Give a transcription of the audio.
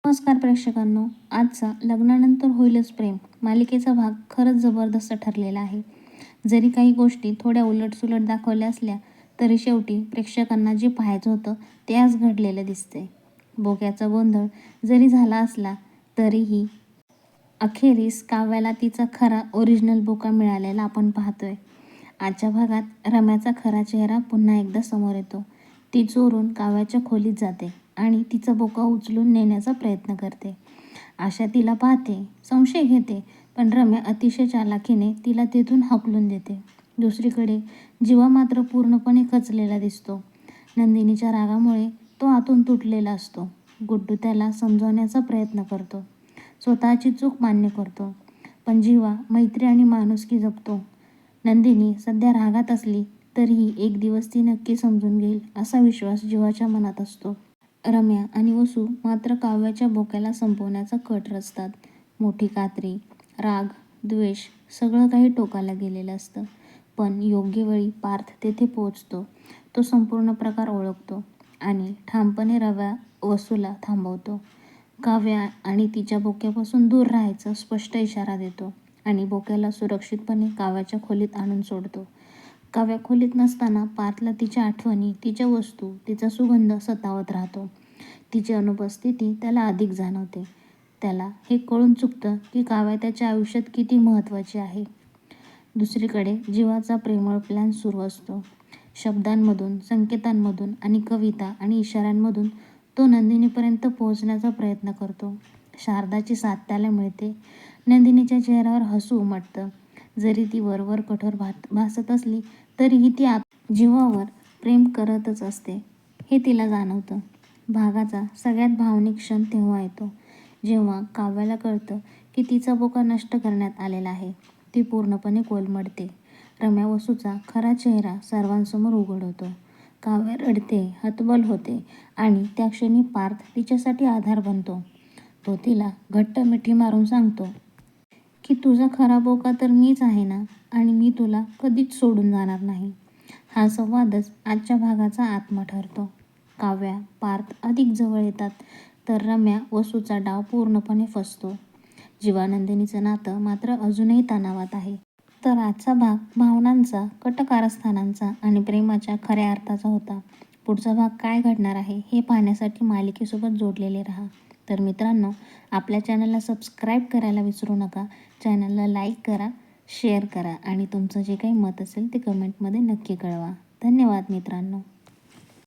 नमस्कार प्रेक्षकांनो, आजचा लग्नानंतर होईलच प्रेम मालिकेचा भाग खरंच जबरदस्त ठरलेला आहे. जरी काही गोष्टी थोड्या उलटसुलट दाखवल्या असल्या तरी शेवटी प्रेक्षकांना जे पाहायचं होतं ते आज घडलेलं दिसतंय. बोक्याचा गोंधळ जरी झाला असला तरीही अखेरीस काव्याला तिचा खरा ओरिजिनल बोका मिळालेला आपण पाहतोय. आजच्या भागात रम्याचा खरा चेहरा पुन्हा एकदा समोर येतो. ती चोरून काव्याच्या खोलीत जाते आणि तिचा बोका उचलून नेण्याचा प्रयत्न करते. आशा तिला पाहते, संशय घेते, पण रम्या अतिशय चालाखीने तिला तेथून हाकलून देते. दुसरीकडे जीवा मात्र पूर्णपणे खचलेला दिसतो. नंदिनीच्या रागामुळे तो आतून तुटलेला असतो. गुड्डू त्याला समजावण्याचा प्रयत्न करतो, स्वतःची चूक मान्य करतो, पण जीवा मैत्री आणि माणुसकी जपतो. नंदिनी सध्या रागात असली तरीही एक दिवस ती नक्की समजून घेईल असा विश्वास जीवाच्या मनात असतो. रम्या आणि वसू मात्र काव्याच्या बोक्याला संपवण्याचा कट रचतात. मोठी कात्री, राग, द्वेष सगळं काही टोकाला गेलेलं असतं. पण योग्य वेळी पार्थ तेथे पोहोचतो. तो संपूर्ण प्रकार ओळखतो आणि ठामपणे वसूला थांबवतो. काव्या आणि तिच्या बोक्यापासून दूर राहायचा स्पष्ट इशारा देतो आणि बोक्याला सुरक्षितपणे काव्याच्या खोलीत आणून सोडतो. काव्या खोलीत नसताना पार्थला तिच्या आठवणी, तिच्या वस्तू, तिचा सुगंध सतावत राहतो. तिची अनुपस्थिती त्याला अधिक जाणवते. त्याला हे कळून चुकतं की काव्या त्याच्या आयुष्यात किती महत्त्वाची आहे. दुसरीकडे जीवाचा प्रेमळ प्लॅन सुरू असतो. शब्दांमधून, संकेतांमधून आणि कविता आणि इशाऱ्यांमधून तो नंदिनीपर्यंत पोहोचण्याचा प्रयत्न करतो. शारदाची साथ त्याला मिळते. नंदिनीच्या चेहऱ्यावर हसू उमटतं. जरी ती वरवर कठोर भासत असली तरीही ती जीवावर प्रेम करतच असते हे तिला जाणवतं. भागाचा सगळ्यात भावनिक क्षण तेव्हा येतो जेव्हा काव्याला कळतं की तिचा बोका नष्ट करण्यात आलेला आहे. ती पूर्णपणे कोलमडते. रम्या वसूचा खरा चेहरा सर्वांसमोर उघड होतो. काव्या रडते, हतबल होते आणि त्या क्षणी पार्थ तिच्यासाठी आधार बनतो. तो तिला घट्ट मिठी मारून सांगतो की तुझा खरा बोका तर मीच आहे ना, आणि मी तुला कधीच सोडून जाणार नाही. हा संवादच आजच्या भागाचा आत्मा ठरतो. काव्या, पार्थ अधिक जवळ येतात तर रम्या वसूचा डाव पूर्णपणे फसतो. जीवानंदिनीचं नातं मात्र अजूनही तणावात आहे. तर आजचा भाग भावनांचा, कट कारस्थानांचा आणि प्रेमाच्या खऱ्या अर्थाचा होता. पुढचा भाग काय घडणार आहे हे पाहण्यासाठी मालिकेसोबत जोडलेले राहा. तर मित्रांनो, आपल्या चॅनलला सबस्क्राईब करायला विसरू नका. चॅनलला लाईक करा, शेअर करा आणि तुमचं जे काही मत असेल ते कमेंटमध्ये नक्की कळवा. धन्यवाद मित्रांनो.